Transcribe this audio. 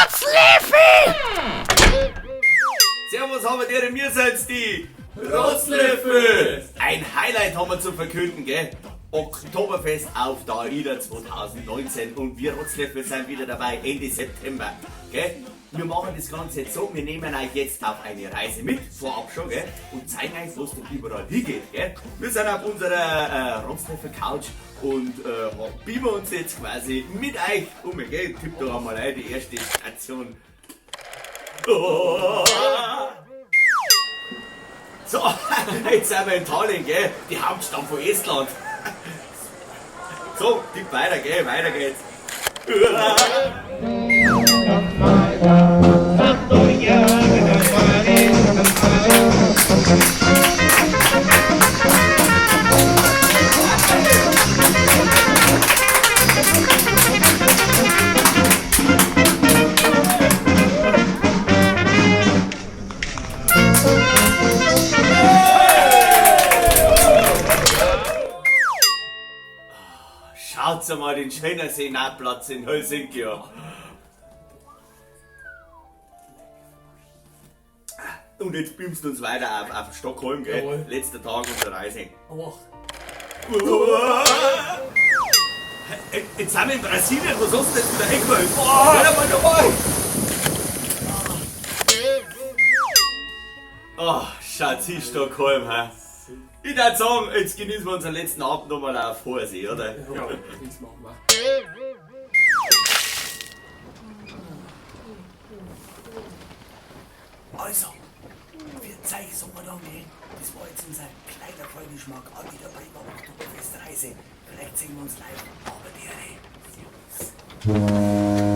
Rotzlöffel! Servus, haben wir mir seid die Rotzlöffel! Ein Highlight haben wir zu verkünden, gell? Oktoberfest auf der AIDA 2019 und wir Rotzlöffel sind wieder dabei Ende September, gell? Wir machen das Ganze jetzt so, wir nehmen euch jetzt auf eine Reise mit, vorab schon, gell? Und zeigen euch, wo es denn überall hingeht, gell? Wir sind auf unserer Rotzlöffel-Couch und beamen uns jetzt quasi mit euch um, gell? Tipp da einmal ein, die erste Station. Oh. So, jetzt sind wir in Tallinn, gell? Die Hauptstadt von Estland. So, tipp weiter, gell? Weiter geht's. Schaut mal den schönen Senatplatz in Helsinki an. Und jetzt beamst du uns weiter auf Stockholm, gell? Jawohl. Letzter Tag unserer Reise. Oh. Jetzt sind wir in Brasilien, was hast du jetzt wieder eingefallen? Hör mal dabei! Oh, Schatzi, Stockholm, hä? Ich würde sagen, jetzt genießen wir unseren letzten Abend nochmal auf hoher See, oder? Ja, das machen wir. Also, wir zeigen es mal da, gell? Das war jetzt unser kleiner Vollgeschmack auch wieder bei der Oktoberfestreise. Vielleicht sehen wir uns live, aber die Servus.